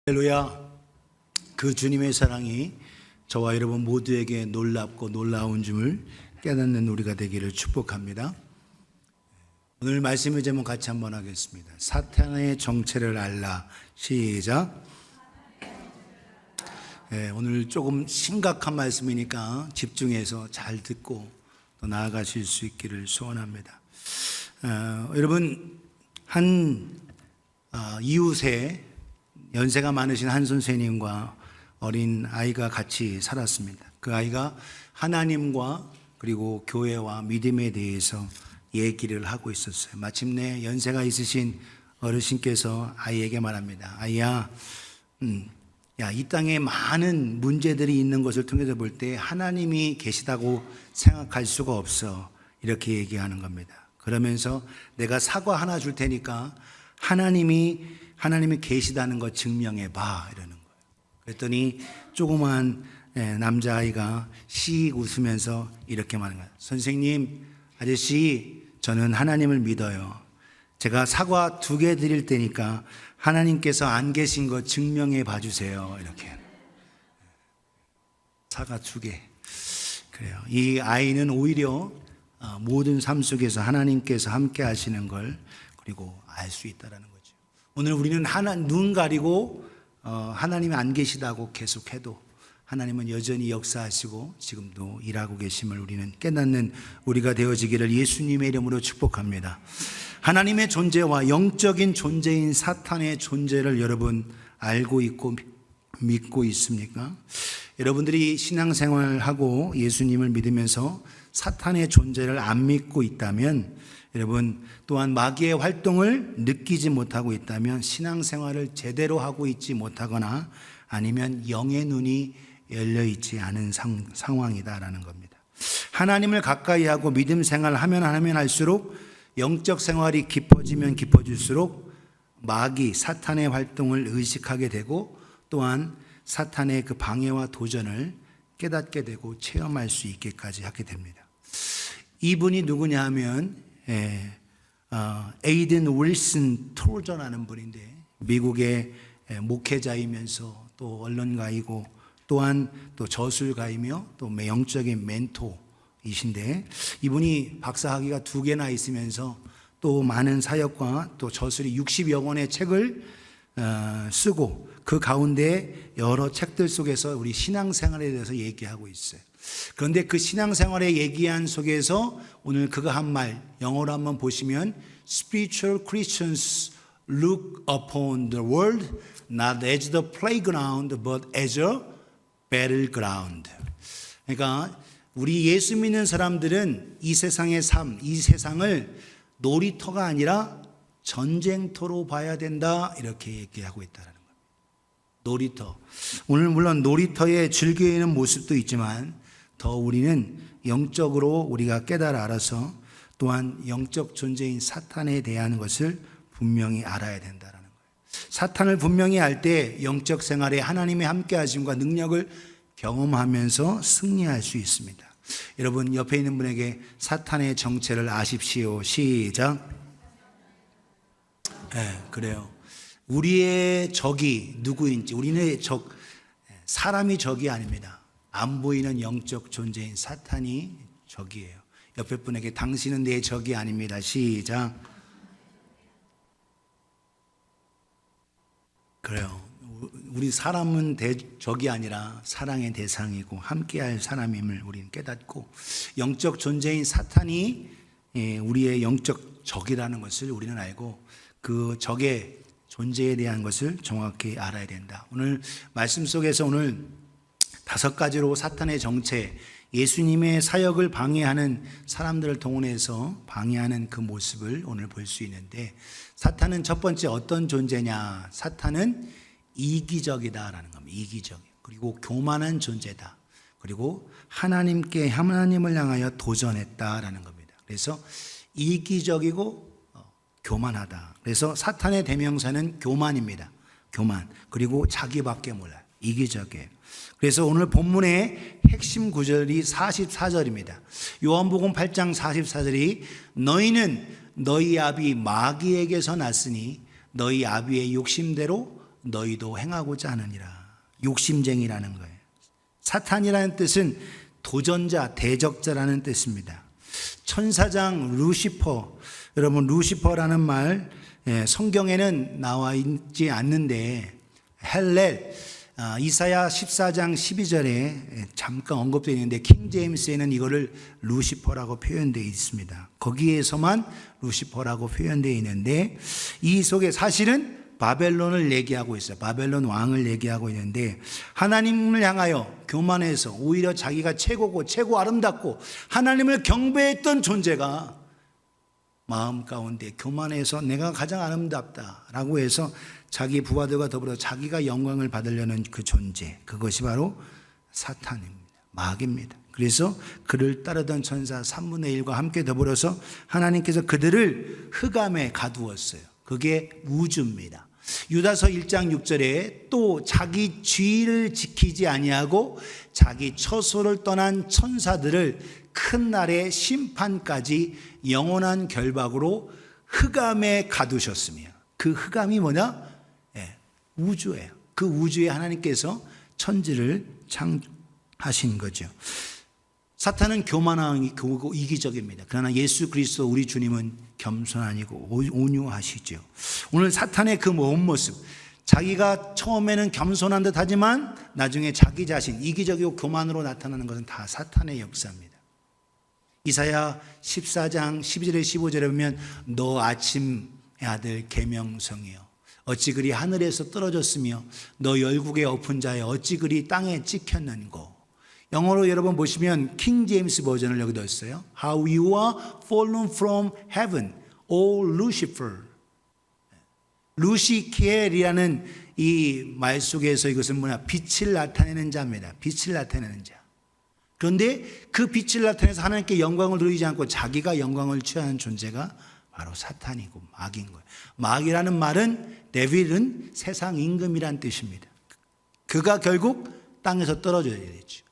할렐루야. 그 주님의 사랑이 저와 여러분 모두에게 놀랍고 놀라운 줌을 깨닫는 우리가 되기를 축복합니다. 오늘 말씀의 제목 같이 한번 하겠습니다. 사탄의 정체를 알라. 시작. 오늘 조금 심각한 말씀이니까 집중해서 잘 듣고 또 나아가실 수 있기를 소원합니다. 여러분 한 이웃에 연세가 많으신 한 선생님과 어린 아이가 같이 살았습니다. 그 아이가 하나님과 그리고 교회와 믿음에 대해서 얘기를 하고 있었어요. 마침내 연세가 있으신 어르신께서 아이에게 말합니다. 아이야, 이 땅에 많은 문제들이 있는 것을 통해서 볼 때 하나님이 계시다고 생각할 수가 없어. 이렇게 얘기하는 겁니다. 그러면서 내가 사과 하나 줄 테니까 하나님이 계시다는 거 증명해 봐. 이러는 거예요. 그랬더니 조그만 남자아이가 씩 웃으면서 이렇게 말하는 거예요. 선생님, 아저씨, 저는 하나님을 믿어요. 제가 사과 2개 드릴 테니까 하나님께서 안 계신 거 증명해 봐 주세요. 이렇게. 사과 2개. 그래요. 이 아이는 오히려 모든 삶 속에서 하나님께서 함께 하시는 걸 그리고 알 수 있다라는 거죠. 오늘 우리는 눈 가리고 하나님이 안 계시다고 계속해도 하나님은 여전히 역사하시고 지금도 일하고 계심을 우리는 깨닫는 우리가 되어지기를 예수님의 이름으로 축복합니다. 하나님의 존재와 영적인 존재인 사탄의 존재를 여러분 알고 있고 믿고 있습니까? 여러분들이 신앙생활하고 예수님을 믿으면서 사탄의 존재를 안 믿고 있다면, 여러분 또한 마귀의 활동을 느끼지 못하고 있다면 신앙생활을 제대로 하고 있지 못하거나 아니면 영의 눈이 열려 있지 않은 상황이다라는 겁니다. 하나님을 가까이 하고 믿음 생활을 하면 할수록 영적 생활이 깊어지면 깊어질수록 마귀 사탄의 활동을 의식하게 되고 또한 사탄의 그 방해와 도전을 깨닫게 되고 체험할 수 있게까지 하게 됩니다. 이분이 누구냐 하면 에이든 윌슨 토저라는 분인데 미국의 목회자이면서 또 언론가이고 또한 또 저술가이며 또 영적인 멘토이신데, 이분이 박사학위가 2개나 있으면서 또 많은 사역과 또 저술이 60여 권의 책을 쓰고 그 가운데 여러 책들 속에서 우리 신앙생활에 대해서 얘기하고 있어요. 그런데 그 신앙생활의 얘기한 속에서 오늘 그가 한 말 영어로 한번 보시면 Spiritual Christians look upon the world not as the playground but as a battleground. 그러니까 우리 예수 믿는 사람들은 이 세상의 삶, 이 세상을 놀이터가 아니라 전쟁터로 봐야 된다, 이렇게 얘기하고 있다는 거예요. 놀이터. 오늘 물론 놀이터에 즐겨 있는 모습도 있지만 더 우리는 영적으로 우리가 깨달아 알아서 또한 영적 존재인 사탄에 대한 것을 분명히 알아야 된다는 거예요. 사탄을 분명히 알 때 영적 생활에 하나님의 함께 하심과 능력을 경험하면서 승리할 수 있습니다. 여러분 옆에 있는 분에게 사탄의 정체를 아십시오. 시작. 그래요. 우리의 적이 누구인지, 우리의 적, 사람이 적이 아닙니다. 안 보이는 영적 존재인 사탄이 적이에요. 옆에 분에게 당신은 내 적이 아닙니다. 시작. 그래요. 우리 사람은 적이 아니라 사랑의 대상이고 함께할 사람임을 우리는 깨닫고, 영적 존재인 사탄이 우리의 영적 적이라는 것을 우리는 알고 그 적의 존재에 대한 것을 정확히 알아야 된다. 오늘 말씀 속에서 오늘 5가지로 사탄의 정체, 예수님의 사역을 방해하는 사람들을 동원해서 방해하는 그 모습을 오늘 볼 수 있는데, 사탄은 첫 번째 어떤 존재냐? 사탄은 이기적이다라는 겁니다. 이기적. 그리고 교만한 존재다. 그리고 하나님을 향하여 도전했다라는 겁니다. 그래서 이기적이고 교만하다. 그래서 사탄의 대명사는 교만입니다. 교만. 그리고 자기밖에 몰라요. 이기적이에요. 그래서 오늘 본문의 핵심 구절이 44절입니다. 요한복음 8장 44절이 너희는 너희 아비 마귀에게서 났으니 너희 아비의 욕심대로 너희도 행하고자 하느니라. 욕심쟁이라는 거예요. 사탄이라는 뜻은 도전자, 대적자라는 뜻입니다. 천사장 루시퍼, 여러분 루시퍼라는 말 성경에는 나와 있지 않는데 헬렐, 이사야 14장 12절에 잠깐 언급되어 있는데 킹제임스에는 이거를 루시퍼라고 표현되어 있습니다. 거기에서만 루시퍼라고 표현되어 있는데 이 속에 사실은 바벨론을 얘기하고 있어요. 바벨론 왕을 얘기하고 있는데 하나님을 향하여 교만해서 오히려 자기가 최고고 최고 아름답고 하나님을 경배했던 존재가 마음 가운데 교만해서 내가 가장 아름답다라고 해서 자기 부하들과 더불어 자기가 영광을 받으려는 그 존재, 그것이 바로 사탄입니다. 마귀입니다. 그래서 그를 따르던 천사 3분의 1과 함께 더불어서 하나님께서 그들을 흑암에 가두었어요. 그게 우주입니다. 유다서 1장 6절에 또 자기 주의를 지키지 아니하고 자기 처소를 떠난 천사들을 큰 날의 심판까지 영원한 결박으로 흑암에 가두셨으며, 그 흑암이 뭐냐? 우주예요. 그 우주에 하나님께서 천지를 창하신 거죠. 사탄은 교만하고 이기적입니다. 그러나 예수 그리스도 우리 주님은 겸손하시고 온유하시죠. 오늘 사탄의 그 온 모습, 자기가 처음에는 겸손한 듯 하지만 나중에 자기 자신 이기적이고 교만으로 나타나는 것은 다 사탄의 역사입니다. 이사야 14장 12절에 15절에 보면 너 아침의 아들 계명성이여 어찌 그리 하늘에서 떨어졌으며 너 열국에 엎은 자여 어찌 그리 땅에 찍혔는고. 영어로 여러분 보시면 킹 제임스 버전을 여기 넣었어요. How you are fallen from heaven, O Lucifer. 루시키엘이라는 이 말 속에서 이것은 뭐냐? 빛을 나타내는 자입니다. 빛을 나타내는 자. 그런데 그 빛을 나타내서 하나님께 영광을 누리지 않고 자기가 영광을 취하는 존재가 바로 사탄이고 마귀인 거예요. 마귀라는 말은 데빌은 세상 임금이란 뜻입니다. 그가 결국 땅에서 떨어져야 되죠.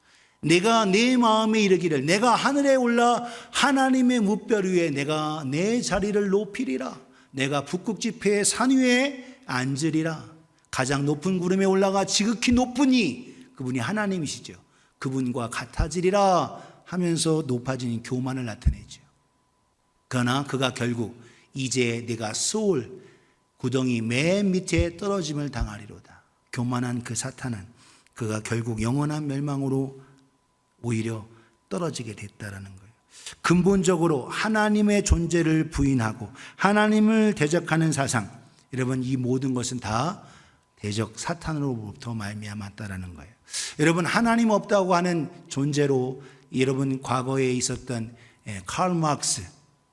내가 내 마음에 이르기를 내가 하늘에 올라 하나님의 무별 위에 내가 내 자리를 높이리라. 내가 북극 지폐의 산 위에 앉으리라. 가장 높은 구름에 올라가 지극히 높으니 그분이 하나님이시죠. 그분과 같아지리라 하면서 높아지는 교만을 나타내죠. 그러나 그가 결국 이제 내가 소울 구덩이 맨 밑에 떨어짐을 당하리로다. 교만한 그 사탄은 그가 결국 영원한 멸망으로 오히려 떨어지게 됐다라는 거예요. 근본적으로 하나님의 존재를 부인하고 하나님을 대적하는 사상, 여러분 이 모든 것은 다 대적 사탄으로부터 말미암았다라는 거예요. 여러분 하나님 없다고 하는 존재로 여러분 과거에 있었던 칼 마크스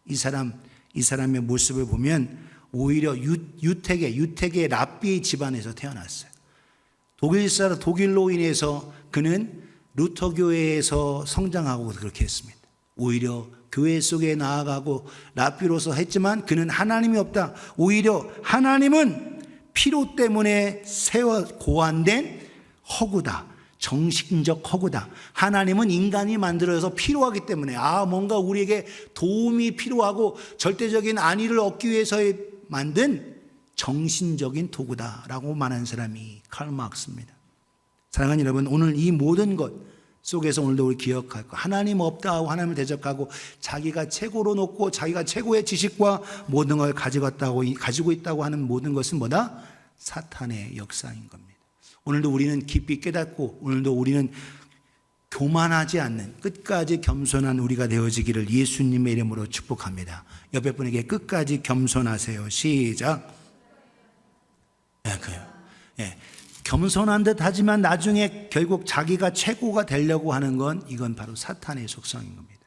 이 사람의 모습을 보면 오히려 유택의 랍비의 집안에서 태어났어요. 독일로 인해서 그는 루터교회에서 성장하고 그렇게 했습니다. 오히려 교회 속에 나아가고 랍비로서 했지만 그는 하나님이 없다. 오히려 하나님은 피로 때문에 고안된 허구다. 정신적 허구다. 하나님은 인간이 만들어서 필요하기 때문에 뭔가 우리에게 도움이 필요하고 절대적인 안위를 얻기 위해서 만든 정신적인 도구다라고 말하는 사람이 칼 마크스입니다. 사랑하는 여러분, 오늘 이 모든 것 속에서 오늘도 우리 기억할 거, 하나님 없다 하고 하나님을 대적하고 자기가 최고로 높고 자기가 최고의 지식과 모든 걸 가지고 있다고 하는 모든 것은 뭐다? 사탄의 역사인 겁니다. 오늘도 우리는 깊이 깨닫고 오늘도 우리는 교만하지 않는 끝까지 겸손한 우리가 되어지기를 예수님의 이름으로 축복합니다. 옆에 분에게 끝까지 겸손하세요. 시작. 겸손한 듯 하지만 나중에 결국 자기가 최고가 되려고 하는 건 이건 바로 사탄의 속성인 겁니다.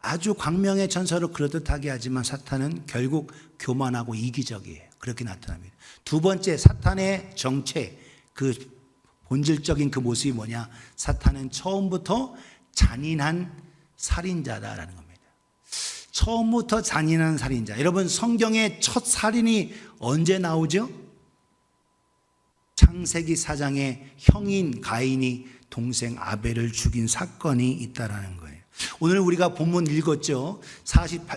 아주 광명의 전설을 그럴듯하게 하지만 사탄은 결국 교만하고 이기적이에요. 그렇게 나타납니다. 두 번째, 사탄의 정체, 그 본질적인 그 모습이 뭐냐? 사탄은 처음부터 잔인한 살인자다라는 겁니다. 처음부터 잔인한 살인자. 여러분 성경의 첫 살인이 언제 나오죠? 창세기 4장에 형인 가인이 동생 아벨을 죽인 사건이 있다라는 거예요. 오늘 우리가 본문 읽었죠.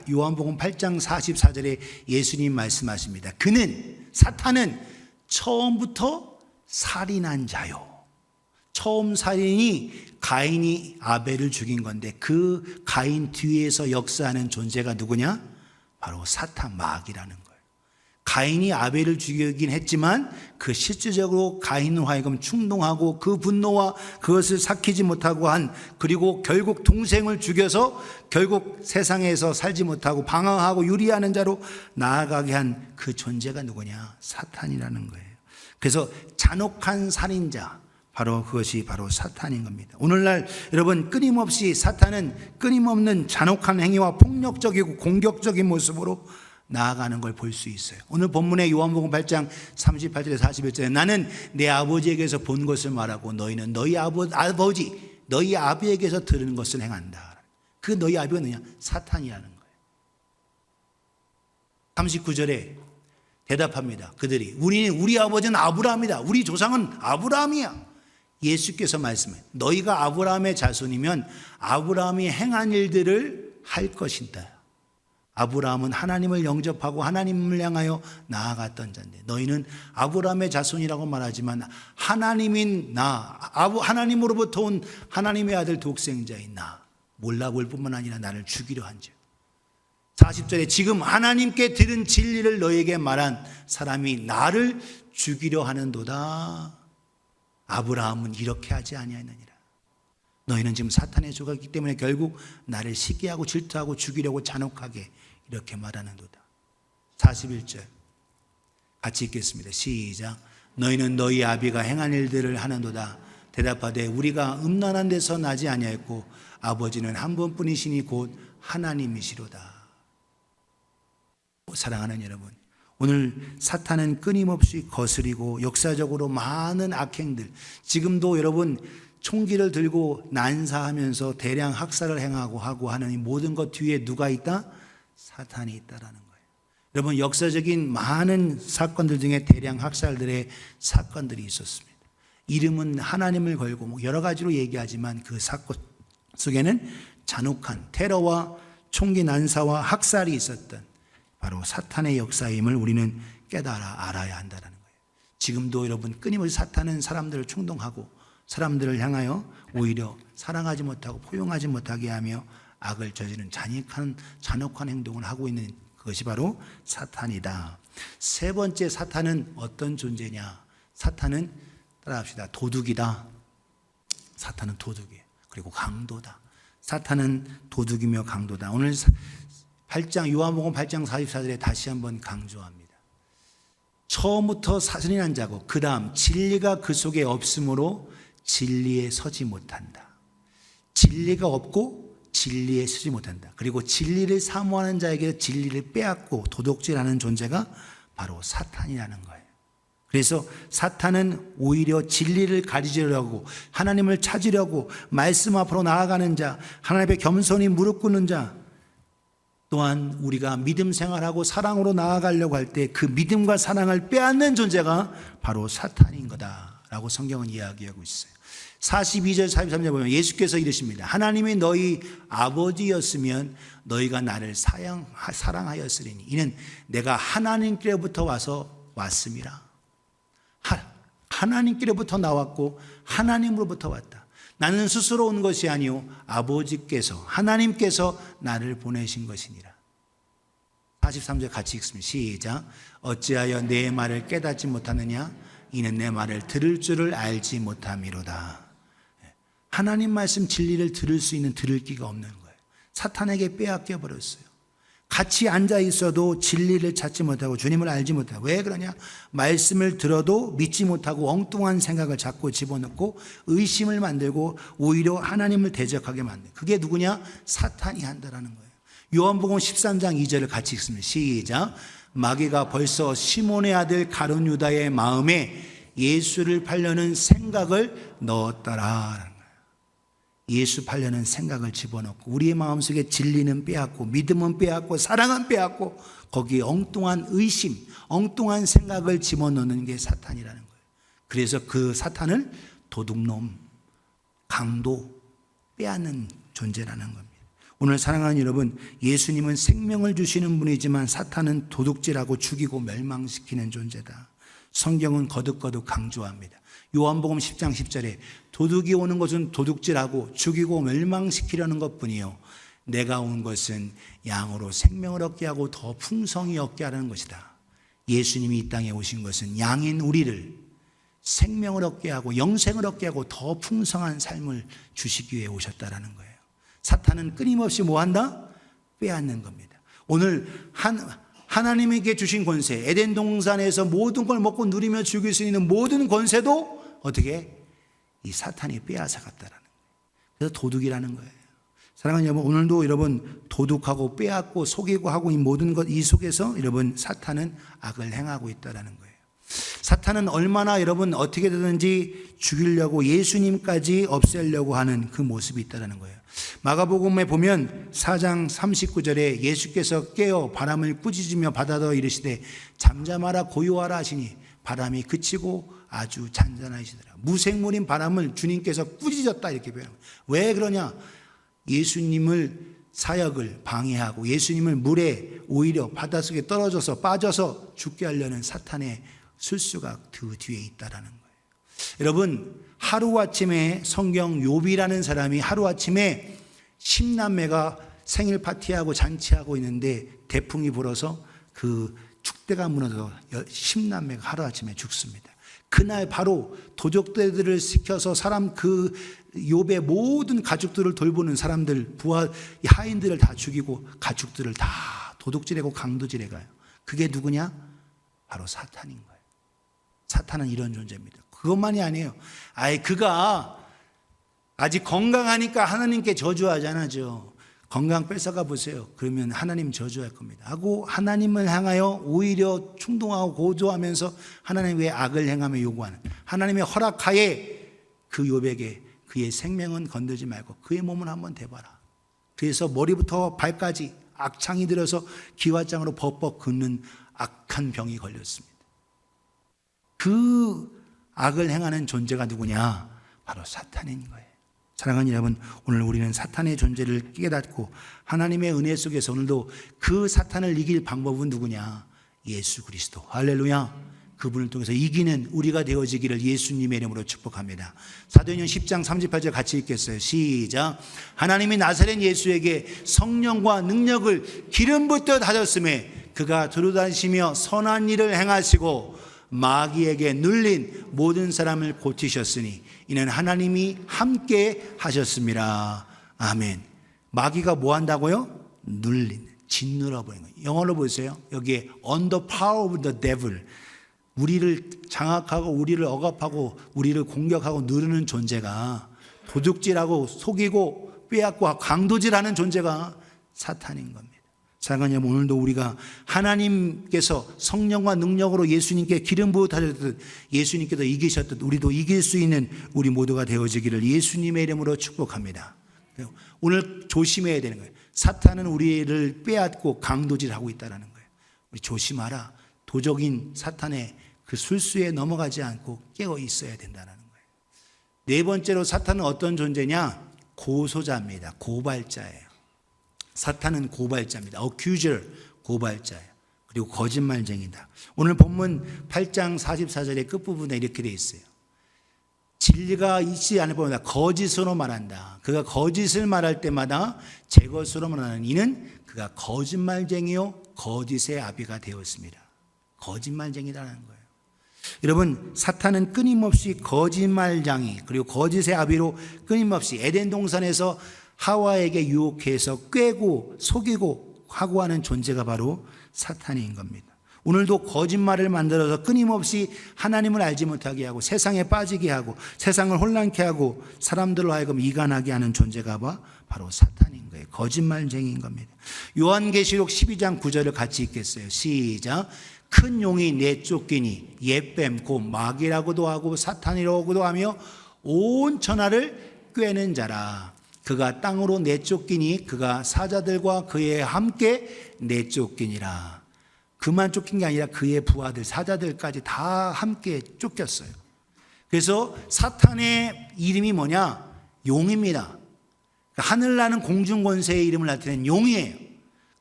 요한복음 8장 44절에 예수님 말씀하십니다. 사탄은 처음부터 살인한 자요. 처음 살인이 가인이 아벨을 죽인 건데 그 가인 뒤에서 역사하는 존재가 누구냐? 바로 사탄, 마귀라는 거예요. 가인이 아벨을 죽이긴 했지만 그 실질적으로 가인을 하여금 충동하고 그 분노와 그것을 삭히지 못하고 한, 그리고 결국 동생을 죽여서 결국 세상에서 살지 못하고 방황하고 유리하는 자로 나아가게 한 그 존재가 누구냐? 사탄이라는 거예요. 그래서 잔혹한 살인자, 바로 그것이 바로 사탄인 겁니다. 오늘날 여러분, 끊임없이 사탄은 끊임없는 잔혹한 행위와 폭력적이고 공격적인 모습으로 나아가는 걸 볼 수 있어요. 오늘 본문의 요한복음 8장 38절에 41절에 나는 내 아버지에게서 본 것을 말하고 너희는 너희 아버지 너희 아비에게서 들은 것을 행한다. 그 너희 아비가 누구냐? 사탄이라는 거예요. 39절에 대답합니다. 그들이 우리 아버지는 아브라함이다. 우리 조상은 아브라함이야. 예수께서 말씀해 너희가 아브라함의 자손이면 아브라함이 행한 일들을 할 것이다. 아브라함은 하나님을 영접하고 하나님을 향하여 나아갔던 자인데 너희는 아브라함의 자손이라고 말하지만 하나님인 나, 하나님으로부터 온 하나님의 아들 독생자인 나 몰라볼 뿐만 아니라 나를 죽이려 한즉. 40절에 지금 하나님께 들은 진리를 너에게 말한 사람이 나를 죽이려 하는도다. 아브라함은 이렇게 하지 아니하느니라. 너희는 지금 사탄에 속았기 때문에 결국 나를 시기하고 질투하고 죽이려고 잔혹하게 이렇게 말하는도다. 41절 같이 읽겠습니다. 시작. 너희는 너희 아비가 행한 일들을 하는도다. 대답하되 우리가 음란한 데서 나지 아니하였고 아버지는 한 분뿐이시니 곧 하나님이시로다. 사랑하는 여러분, 오늘 사탄은 끊임없이 거스리고 역사적으로 많은 악행들, 지금도 여러분 총기를 들고 난사하면서 대량 학살을 행하고 하는 이 모든 것 뒤에 누가 있다? 사탄이 있다라는 거예요. 여러분, 역사적인 많은 사건들 중에 대량 학살들의 사건들이 있었습니다. 이름은 하나님을 걸고 뭐 여러 가지로 얘기하지만 그 사건 속에는 잔혹한 테러와 총기 난사와 학살이 있었던 바로 사탄의 역사임을 우리는 알아야 한다는 거예요. 지금도 여러분 끊임없이 사탄은 사람들을 충동하고 사람들을 향하여 오히려 사랑하지 못하고 포용하지 못하게 하며 악을 저지르는 잔혹한 행동을 하고 있는 그것이 바로 사탄이다. 세 번째, 사탄은 어떤 존재냐? 사탄은 따라합시다. 도둑이다. 사탄은 도둑이에요. 그리고 강도다. 사탄은 도둑이며 강도다. 오늘 8장 요한복음 8장 44절에 다시 한번 강조합니다. 처음부터 살인한 자고 그 다음 진리가 그 속에 없으므로 진리에 서지 못한다. 진리가 없고 진리에 서지 못한다. 그리고 진리를 사모하는 자에게 진리를 빼앗고 도둑질하는 존재가 바로 사탄이라는 거예요. 그래서 사탄은 오히려 진리를 가리려고 하나님을 찾으려고 말씀 앞으로 나아가는 자, 하나님 앞에 겸손히 무릎 꿇는 자, 또한 우리가 믿음 생활하고 사랑으로 나아가려고 할 때 그 믿음과 사랑을 빼앗는 존재가 바로 사탄인 거다라고 성경은 이야기하고 있어요. 42절 43절 보면 예수께서 이르십니다. 하나님이 너희 아버지였으면 너희가 나를 사랑하였으리니 이는 내가 하나님께로부터 왔음이라. 하나님께로부터 나왔고 하나님으로부터 왔다. 나는 스스로 온 것이 아니요 아버지께서 하나님께서 나를 보내신 것이니라. 43절 같이 읽습니다. 시작. 어찌하여 내 말을 깨닫지 못하느냐? 이는 내 말을 들을 줄을 알지 못함이로다. 하나님 말씀 진리를 들을 수 있는 들을 기가 없는 거예요. 사탄에게 빼앗겨 버렸어요. 같이 앉아 있어도 진리를 찾지 못하고 주님을 알지 못하고. 왜 그러냐? 말씀을 들어도 믿지 못하고 엉뚱한 생각을 자꾸 집어넣고 의심을 만들고 오히려 하나님을 대적하게 만든. 그게 누구냐? 사탄이 한다라는 거예요. 요한복음 13장 2절을 같이 읽습니다. 시작. 마귀가 벌써 시몬의 아들 가룟 유다의 마음에 예수를 팔려는 생각을 넣었더라. 예수 팔려는 생각을 집어넣고 우리의 마음속에 진리는 빼앗고 믿음은 빼앗고 사랑은 빼앗고 거기에 엉뚱한 의심, 엉뚱한 생각을 집어넣는 게 사탄이라는 거예요. 그래서 그 사탄을 도둑놈, 강도, 빼앗는 존재라는 겁니다. 오늘 사랑하는 여러분, 예수님은 생명을 주시는 분이지만 사탄은 도둑질하고 죽이고 멸망시키는 존재다. 성경은 거듭거듭 강조합니다. 요한복음 10장 10절에 도둑이 오는 것은 도둑질하고 죽이고 멸망시키려는 것뿐이요 내가 온 것은 양으로 생명을 얻게 하고 더 풍성히 얻게 하려는 것이다. 예수님이 이 땅에 오신 것은 양인 우리를 생명을 얻게 하고 영생을 얻게 하고 더 풍성한 삶을 주시기 위해 오셨다라는 거예요. 사탄은 끊임없이 뭐한다? 빼앗는 겁니다. 오늘 하나님에게 주신 권세, 에덴 동산에서 모든 걸 먹고 누리며 즐길 수 있는 모든 권세도 어떻게? 이 사탄이 빼앗아 갔다라는 거예요. 그래서 도둑이라는 거예요. 사랑하는 여러분, 오늘도 여러분 도둑하고 빼앗고 속이고 하고 이 모든 것 이 속에서 여러분 사탄은 악을 행하고 있다라는 거예요. 사탄은 얼마나 여러분 어떻게 되든지 죽이려고 예수님까지 없애려고 하는 그 모습이 있다라는 거예요. 마가복음에 보면 4장 39절에 예수께서 깨어 바람을 꾸짖으며 바다더 이르시되 잠잠하라 고요하라 하시니 바람이 그치고 아주 잔잔하시더라. 무생물인 바람을 주님께서 꾸짖었다 이렇게 표현합니다. 왜 그러냐? 예수님을 사역을 방해하고 예수님을 물에 오히려 바닷속에 떨어져서 빠져서 죽게 하려는 사탄의 술수가 그 뒤에 있다라는 거예요. 여러분, 하루아침에 성경 욥이라는 사람이 하루아침에 10남매가 생일 파티하고 잔치하고 있는데 대풍이 불어서 그 축대가 무너져 10남매가 하루아침에 죽습니다. 그날 바로 도적들을 시켜서 사람 그 욥의 모든 가축들을 돌보는 사람들, 부하 하인들을 다 죽이고 가축들을 다 도둑질하고 강도질해 가요. 그게 누구냐? 바로 사탄인 거예요. 사탄은 이런 존재입니다. 그것만이 아니에요. 그가 아직 건강하니까 하나님께 저주하지 않아죠. 건강 뺏어가 보세요. 그러면 하나님 저주할 겁니다. 하고 하나님을 향하여 오히려 충동하고 고조하면서 하나님의 악을 행하며 요구하는 하나님의 허락하에 그 욥에게 그의 생명은 건들지 말고 그의 몸을 한번 대봐라. 그래서 머리부터 발까지 악창이 들어서 기와장으로 벅벅 긋는 악한 병이 걸렸습니다. 그 악을 행하는 존재가 누구냐? 바로 사탄인 거예요. 사랑하는 여러분, 오늘 우리는 사탄의 존재를 깨닫고 하나님의 은혜 속에서 오늘도 그 사탄을 이길 방법은 누구냐? 예수 그리스도. 할렐루야. 그분을 통해서 이기는 우리가 되어지기를 예수님의 이름으로 축복합니다. 사도행전 10장 38절 같이 읽겠어요. 시작. 하나님이 나사렛 예수에게 성령과 능력을 기름 붓듯 하셨음에 그가 두루다니시며 선한 일을 행하시고 마귀에게 눌린 모든 사람을 고치셨으니 이는 하나님이 함께 하셨습니다. 아멘. 마귀가 뭐 한다고요? 눌린, 짓눌러버린 거예요. 영어로 보세요. 여기에 on the power of the devil. 우리를 장악하고 우리를 억압하고 우리를 공격하고 누르는 존재가 도둑질하고 속이고 빼앗고 강도질하는 존재가 사탄인 겁니다. 사랑하는 여러분, 오늘도 우리가 하나님께서 성령과 능력으로 예수님께 기름 부으셨듯 예수님께서 이기셨듯 우리도 이길 수 있는 우리 모두가 되어지기를 예수님의 이름으로 축복합니다. 오늘 조심해야 되는 거예요. 사탄은 우리를 빼앗고 강도질하고 있다는 거예요. 우리 조심하라. 도적인 사탄의 그 술수에 넘어가지 않고 깨어 있어야 된다는 거예요. 네 번째로 사탄은 어떤 존재냐? 고소자입니다. 고발자예요. 사탄은 고발자입니다. accuser, 고발자예요. 그리고 거짓말쟁이다. 오늘 본문 8장 44절의 끝부분에 이렇게 되어 있어요. 진리가 있지 않을 뿐만 아니라 거짓으로 말한다. 그가 거짓을 말할 때마다 제 것으로 말하는 이는 그가 거짓말쟁이요 거짓의 아비가 되었습니다. 거짓말쟁이라는 거예요. 여러분, 사탄은 끊임없이 거짓말쟁이 그리고 거짓의 아비로 끊임없이 에덴 동산에서 하와에게 유혹해서 꾀고 속이고 하고 하는 존재가 바로 사탄인 겁니다. 오늘도 거짓말을 만들어서 끊임없이 하나님을 알지 못하게 하고 세상에 빠지게 하고 세상을 혼란케 하고 사람들로 하여금 이간하게 하는 존재가 바로 사탄인 거예요. 거짓말쟁이인 겁니다. 요한계시록 12장 9절을 같이 읽겠어요. 시작. 큰 용이 내쫓기니 옛뱀 곧 마귀라고도 하고 사탄이라고도 하며 온 천하를 꾀는 자라. 그가 땅으로 내쫓기니 그가 사자들과 그에 함께 내쫓기니라. 그만 쫓긴 게 아니라 그의 부하들 사자들까지 다 함께 쫓겼어요. 그래서 사탄의 이름이 뭐냐? 용입니다. 하늘나는 공중권세의 이름을 나타낸 용이에요.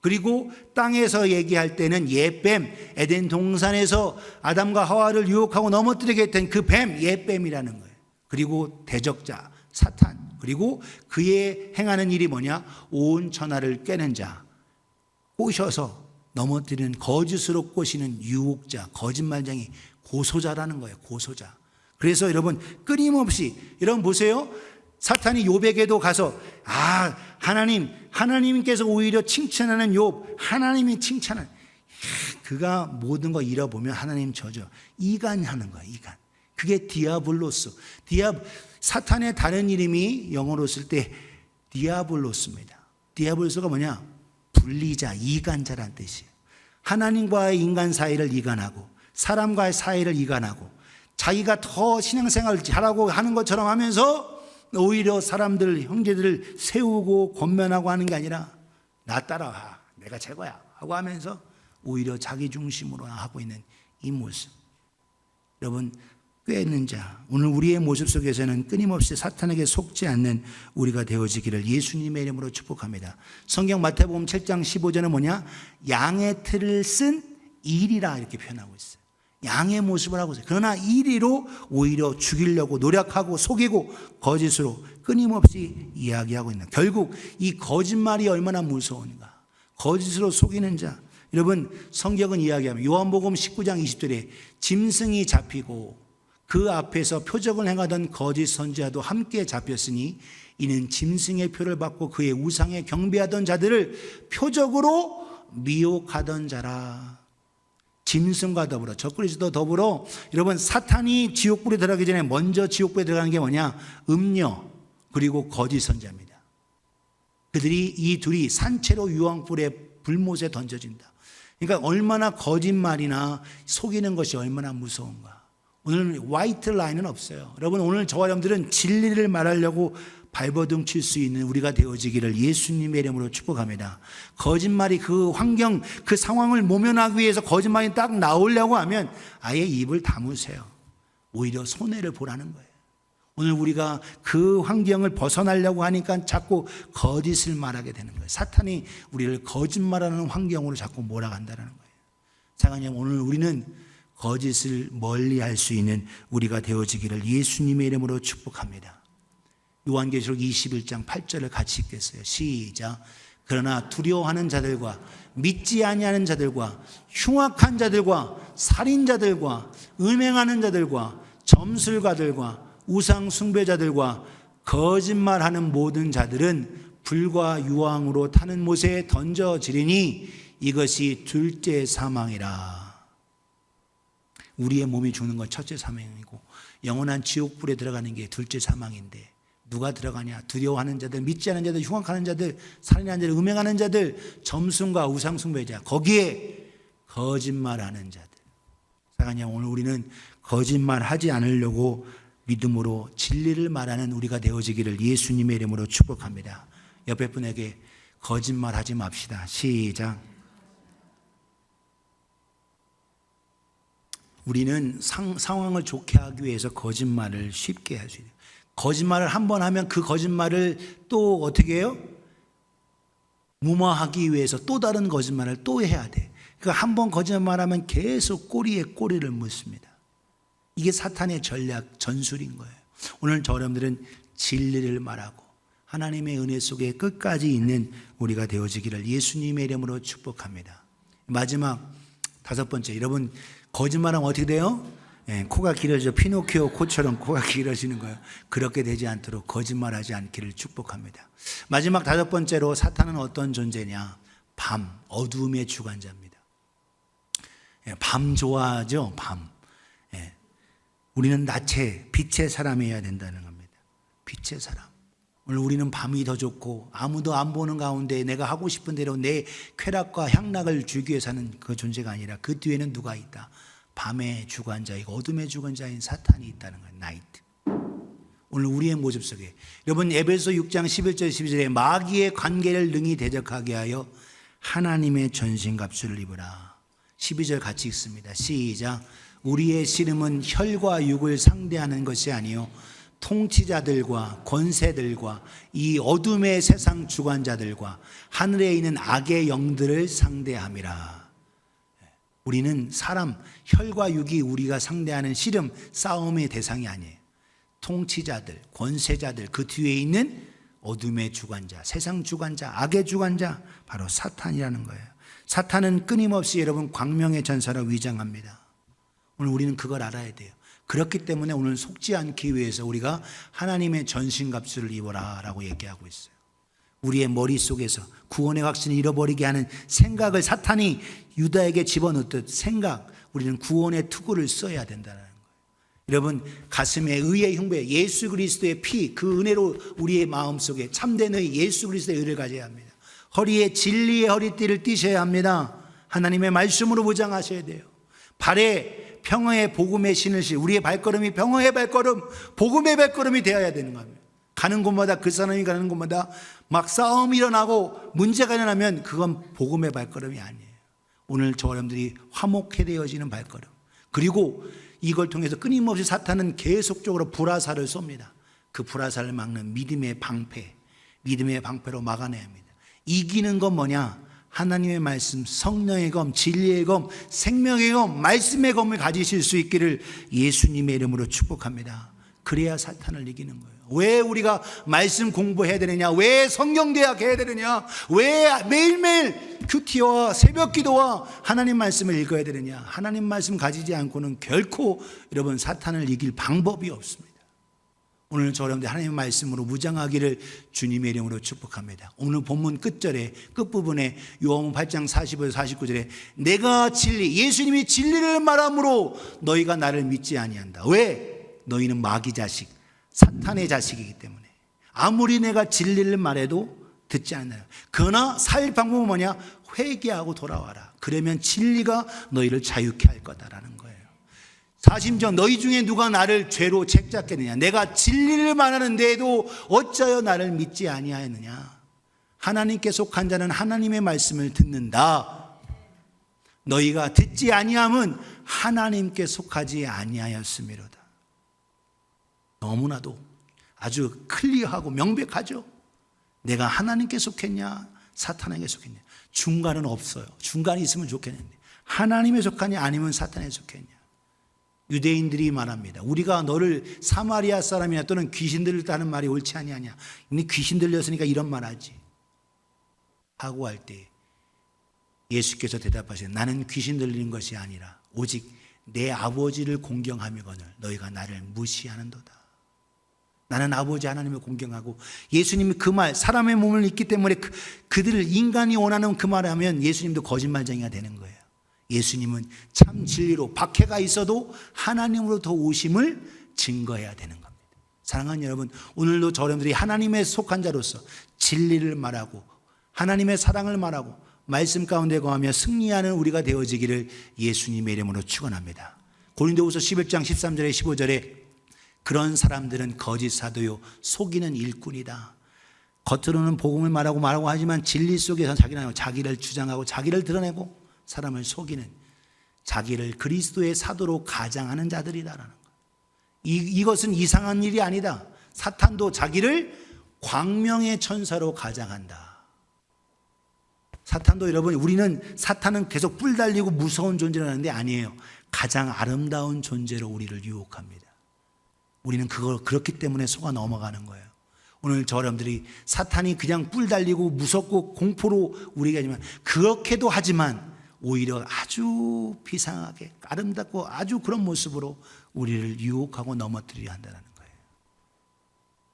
그리고 땅에서 얘기할 때는 옛뱀, 에덴 동산에서 아담과 하와를 유혹하고 넘어뜨리게 했던 그 뱀, 옛뱀이라는 거예요. 그리고 대적자, 사탄, 그리고 그의 행하는 일이 뭐냐? 온 천하를 꿰는 자, 꼬셔서 넘어뜨리는, 거짓으로 꼬시는 유혹자, 거짓말쟁이, 고소자라는 거예요. 고소자. 그래서 여러분 끊임없이, 여러분 보세요. 사탄이 욥에게도 가서 하나님께서 오히려 칭찬하는 욥, 하나님이 칭찬하는, 그가 모든 거 잃어보면 하나님 저죠. 이간하는 거야. 이간. 그게 디아블로스. 사탄의 다른 이름이 영어로 쓸 때 디아블로스입니다. 디아블로스가 뭐냐? 분리자, 이간자란 뜻이에요. 하나님과의 인간 사이를 이간하고 사람과의 사이를 이간하고 자기가 더 신앙생활을 잘하고 하는 것처럼 하면서 오히려 사람들, 형제들을 세우고 권면하고 하는 게 아니라 나 따라와, 내가 최고야 하고 하면서 오히려 자기 중심으로 하고 있는 이 모습. 여러분, 꿰는 자, 오늘 우리의 모습 속에서는 끊임없이 사탄에게 속지 않는 우리가 되어지기를 예수님의 이름으로 축복합니다. 성경 마태복음 7장 15절은 뭐냐? 양의 틀을 쓴 일이라 이렇게 표현하고 있어요. 양의 모습을 하고 있어요. 그러나 이리로 오히려 죽이려고 노력하고 속이고 거짓으로 끊임없이 이야기하고 있는, 결국 이 거짓말이 얼마나 무서운가. 거짓으로 속이는 자. 여러분, 성경은 이야기하면 요한복음 19장 20절에 짐승이 잡히고 그 앞에서 표적을 행하던 거짓 선지자도 함께 잡혔으니 이는 짐승의 표를 받고 그의 우상에 경배하던 자들을 표적으로 미혹하던 자라. 짐승과 더불어, 적그리스도 더불어, 여러분 사탄이 지옥불에 들어가기 전에 먼저 지옥불에 들어가는 게 뭐냐? 음녀 그리고 거짓 선지자입니다. 그들이, 이 둘이 산채로 유황불에 불못에 던져진다. 그러니까 얼마나 거짓말이나 속이는 것이 얼마나 무서운가. 오늘 화이트 라인은 없어요. 여러분, 오늘 저와 여러분들은 진리를 말하려고 발버둥 칠 수 있는 우리가 되어지기를 예수님의 이름으로 축복합니다. 거짓말이 그 환경, 그 상황을 모면하기 위해서 거짓말이 딱 나오려고 하면 아예 입을 다무세요. 오히려 손해를 보라는 거예요. 오늘 우리가 그 환경을 벗어나려고 하니까 자꾸 거짓을 말하게 되는 거예요. 사탄이 우리를 거짓말하는 환경으로 자꾸 몰아간다는 거예요. 사랑하는 오늘 우리는 거짓을 멀리할 수 있는 우리가 되어지기를 예수님의 이름으로 축복합니다. 요한계시록 21장 8절을 같이 읽겠어요. 시작. 그러나 두려워하는 자들과 믿지 아니하는 자들과 흉악한 자들과 살인자들과 음행하는 자들과 점술가들과 우상 숭배자들과 거짓말하는 모든 자들은 불과 유황으로 타는 못에 던져지리니 이것이 둘째 사망이라. 우리의 몸이 죽는 건 첫째 사망이고 영원한 지옥불에 들어가는 게 둘째 사망인데 누가 들어가냐? 두려워하는 자들, 믿지 않는 자들, 흉악하는 자들, 살인하는 자들, 음행하는 자들, 점순과 우상 숭배자, 거기에 거짓말하는 자들. 사랑하냐, 오늘 우리는 거짓말하지 않으려고 믿음으로 진리를 말하는 우리가 되어지기를 예수님의 이름으로 축복합니다. 옆에 분에게 거짓말하지 맙시다. 시작. 우리는 상황을 좋게 하기 위해서 거짓말을 쉽게 할 수 있어요. 거짓말을 한 번 하면 그 거짓말을 또 어떻게 해요? 무마하기 위해서 또 다른 거짓말을 또 해야 돼. 그러니까 한 번 거짓말하면 계속 꼬리에 꼬리를 묻습니다. 이게 사탄의 전략, 전술인 거예요. 오늘 저 여러분들은 진리를 말하고 하나님의 은혜 속에 끝까지 있는 우리가 되어지기를 예수님의 이름으로 축복합니다. 마지막 다섯 번째, 여러분 거짓말하면 어떻게 돼요? 코가 길어져 피노키오 코처럼 코가 길어지는 거예요. 그렇게 되지 않도록 거짓말하지 않기를 축복합니다. 마지막 다섯 번째로 사탄은 어떤 존재냐? 밤, 어두움의 주관자입니다. 밤 좋아하죠? 밤. 우리는 낮에 빛의 사람이어야 된다는 겁니다. 빛의 사람. 오늘 우리는 밤이 더 좋고 아무도 안 보는 가운데 내가 하고 싶은 대로 내 쾌락과 향락을 주기 위해 사는 그 존재가 아니라 그 뒤에는 누가 있다? 밤의 주관자이고 어둠의 주관자인 사탄이 있다는 거예요. 나이트. 오늘 우리의 모습 속에 여러분 에베소 6장 11절 12절에 마귀의 관계를 능히 대적하게 하여 하나님의 전신갑주를 입으라. 12절 같이 읽습니다. 시작. 우리의 씨름은 혈과 육을 상대하는 것이 아니요 통치자들과 권세들과 이 어둠의 세상 주관자들과 하늘에 있는 악의 영들을 상대함이라. 우리는 사람, 혈과 육이 우리가 상대하는 씨름, 싸움의 대상이 아니에요. 통치자들, 권세자들, 그 뒤에 있는 어둠의 주관자, 세상 주관자, 악의 주관자, 바로 사탄이라는 거예요. 사탄은 끊임없이 여러분 광명의 전사로 위장합니다. 오늘 우리는 그걸 알아야 돼요. 그렇기 때문에 오늘 속지 않기 위해서 우리가 하나님의 전신갑주를 입어라 라고 얘기하고 있어요. 우리의 머릿속에서 구원의 확신을 잃어버리게 하는 생각을 사탄이 유다에게 집어넣듯 생각, 우리는 구원의 투구를 써야 된다는 거예요. 여러분, 가슴에 의의 흉배, 예수 그리스도의 피, 그 은혜로 우리의 마음속에 참된 의, 예수 그리스도의 의를 가져야 합니다. 허리에 진리의 허리띠를 띠셔야 합니다. 하나님의 말씀으로 무장하셔야 돼요. 발에 평화의 복음의 신으시, 우리의 발걸음이 평화의 발걸음, 복음의 발걸음이 되어야 되는 겁니다. 가는 곳마다, 그 사람이 가는 곳마다 막 싸움이 일어나고 문제가 일어나면 그건 복음의 발걸음이 아니에요. 오늘 저 여러분들이 화목해되어지는 발걸음. 그리고 이걸 통해서 끊임없이 사탄은 계속적으로 불화살을 쏩니다. 그 불화살을 막는 믿음의 방패, 믿음의 방패로 막아내야 합니다. 이기는 건 뭐냐? 하나님의 말씀, 성령의 검, 진리의 검, 생명의 검, 말씀의 검을 가지실 수 있기를 예수님의 이름으로 축복합니다. 그래야 사탄을 이기는 거예요. 왜 우리가 말씀 공부해야 되느냐? 왜 성경대학 해야 되느냐? 왜 매일매일 큐티와 새벽 기도와 하나님 말씀을 읽어야 되느냐? 하나님 말씀 가지지 않고는 결코 여러분 사탄을 이길 방법이 없습니다. 오늘 저 여러분들 하나님의 말씀으로 무장하기를 주님의 이름으로 축복합니다. 오늘 본문 끝절에 끝부분에 요한복음 8장 45에서 49절에 내가 진리, 예수님이 진리를 말함으로 너희가 나를 믿지 아니한다. 왜? 너희는 마귀 자식, 사탄의 자식이기 때문에. 아무리 내가 진리를 말해도 듣지 않아요. 그러나 살 방법은 뭐냐? 회개하고 돌아와라. 그러면 진리가 너희를 자유케 할 거다라는 거예요. 사심전 너희 중에 누가 나를 죄로 책잡겠느냐? 내가 진리를 말하는데도 어찌하여 나를 믿지 아니하였느냐? 하나님께 속한 자는 하나님의 말씀을 듣는다. 너희가 듣지 아니함은 하나님께 속하지 아니하였음이로다. 너무나도 아주 클리어하고 명백하죠. 내가 하나님께 속했냐 사탄에게 속했냐? 중간은 없어요. 중간이 있으면 좋겠는데 하나님에 속하냐 아니면 사탄에 속했냐? 유대인들이 말합니다. 우리가 너를 사마리아 사람이나 또는 귀신 들렸다는 말이 옳지 아니하냐? 이미 귀신 들렸으니까 이런 말하지 하고 할 때 예수께서 대답하시되 나는 귀신 들리는 것이 아니라 오직 내 아버지를 공경하미거늘 너희가 나를 무시하는도다. 나는 아버지 하나님을 공경하고 예수님이 그 말 사람의 몸을 입기 때문에 그들을 인간이 원하는 그 말을 하면 예수님도 거짓말쟁이가 되는 거예요. 예수님은 참 진리로 박해가 있어도 하나님으로부터 오심을 증거해야 되는 겁니다. 사랑하는 여러분, 오늘도 저 여러분들이 하나님의 속한 자로서 진리를 말하고 하나님의 사랑을 말하고 말씀 가운데 거하며 승리하는 우리가 되어지기를 예수님의 이름으로 축원합니다. 고린도후서 11장 13절에 15절에 그런 사람들은 거짓 사도요 속이는 일꾼이다. 겉으로는 복음을 말하고 하지만 진리 속에서 자기를 주장하고 자기를 드러내고 사람을 속이는 자기를 그리스도의 사도로 가장하는 자들이다라는 것. 이것은 이상한 일이 아니다. 사탄도 자기를 광명의 천사로 가장한다. 사탄도 여러분 우리는 사탄은 계속 뿔 달리고 무서운 존재라는데 아니에요. 가장 아름다운 존재로 우리를 유혹합니다. 우리는 그걸 그렇기 때문에 속아 넘어가는 거예요. 오늘 저 여러분들이 사탄이 그냥 뿔 달리고 무섭고 공포로 우리가 하지만 그렇게도 하지만 오히려 아주 비상하게 아름답고 아주 그런 모습으로 우리를 유혹하고 넘어뜨리려 한다는 거예요.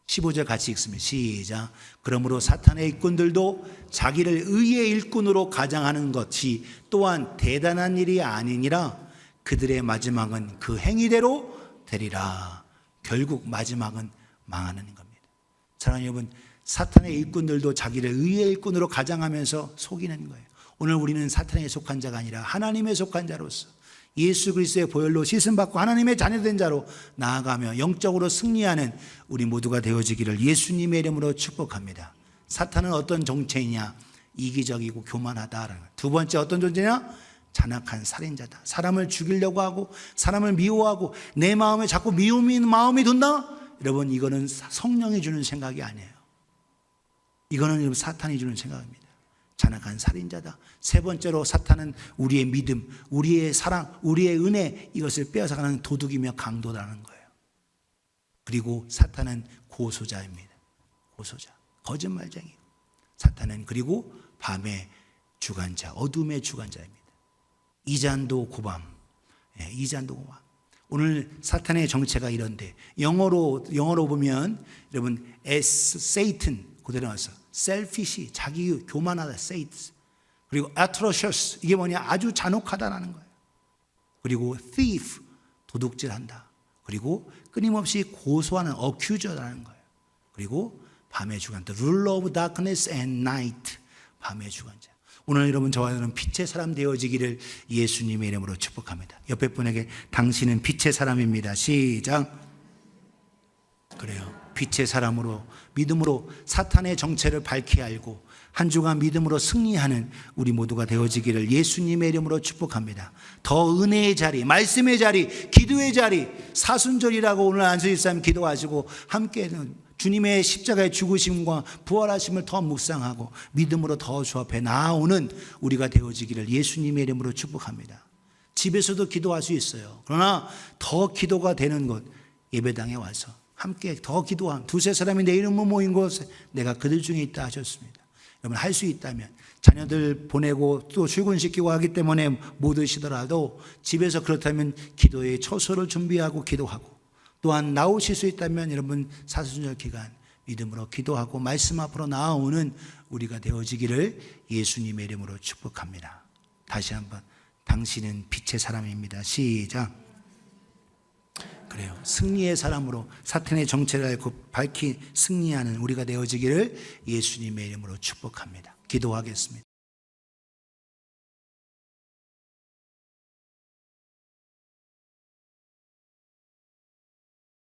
15절 같이 읽습니다. 시작. 그러므로 사탄의 일꾼들도 자기를 의의 일꾼으로 가장하는 것이 또한 대단한 일이 아니니라. 그들의 마지막은 그 행위대로 되리라. 결국 마지막은 망하는 겁니다. 사랑하는 여러분, 사탄의 일꾼들도 자기를 의의 일꾼으로 가장하면서 속이는 거예요. 오늘 우리는 사탄에 속한 자가 아니라 하나님에 속한 자로서 예수 그리스도의 보혈로 씻음받고 하나님의 자녀된 자로 나아가며 영적으로 승리하는 우리 모두가 되어지기를 예수님의 이름으로 축복합니다. 사탄은 어떤 정체이냐? 이기적이고 교만하다. 두 번째 어떤 존재냐? 잔악한 살인자다. 사람을 죽이려고 하고 사람을 미워하고 내 마음에 자꾸 미움이 마음이 든다? 여러분 이거는 성령이 주는 생각이 아니에요. 이거는 여러분 사탄이 주는 생각입니다. 잔악한 살인자다. 세 번째로 사탄은 우리의 믿음, 우리의 사랑, 우리의 은혜 이것을 빼앗아가는 도둑이며 강도라는 거예요. 그리고 사탄은 고소자입니다. 고소자, 거짓말쟁이. 사탄은 그리고 밤의 주관자, 어둠의 주관자입니다. 이잔도 고밤. 이잔도 고밤. 오늘 사탄의 정체가 이런데 영어로 보면 여러분 Satan 그대로 나와서 selfish 자기 교만하다 Satan. 그리고 atrocious 이게 뭐냐 아주 잔혹하다라는 거예요. 그리고 thief 도둑질한다. 그리고 끊임없이 고소하는 accuser라는 거예요. 그리고 밤의 주관자 ruler of darkness and night 밤의 주관자. 오늘 여러분 저와 여러분 빛의 사람 되어지기를 예수님의 이름으로 축복합니다. 옆에 분에게 당신은 빛의 사람입니다. 시작. 그래요. 빛의 사람으로 믿음으로 사탄의 정체를 밝히 알고 한 주간 믿음으로 승리하는 우리 모두가 되어지기를 예수님의 이름으로 축복합니다. 더 은혜의 자리, 말씀의 자리, 기도의 자리, 사순절이라고 오늘 안수일사님 기도하시고 함께 주님의 십자가의 죽으심과 부활하심을 더 묵상하고 믿음으로 더 주 앞에 나아오는 우리가 되어지기를 예수님의 이름으로 축복합니다. 집에서도 기도할 수 있어요. 그러나 더 기도가 되는 곳 예배당에 와서 함께 더 기도한 두세 사람이 내 이름으로 모인 곳에 내가 그들 중에 있다 하셨습니다. 여러분 할 수 있다면 자녀들 보내고 또 출근시키고 하기 때문에 못 오시더라도 집에서 그렇다면 기도의 처소를 준비하고 기도하고 또한 나오실 수 있다면 여러분 사순절 기간 믿음으로 기도하고 말씀 앞으로 나아오는 우리가 되어지기를 예수님의 이름으로 축복합니다. 다시 한번 당신은 빛의 사람입니다. 시작. 그래요. 승리의 사람으로 사탄의 정체를 알고 밝히 승리하는 우리가 되어지기를 예수님의 이름으로 축복합니다. 기도하겠습니다.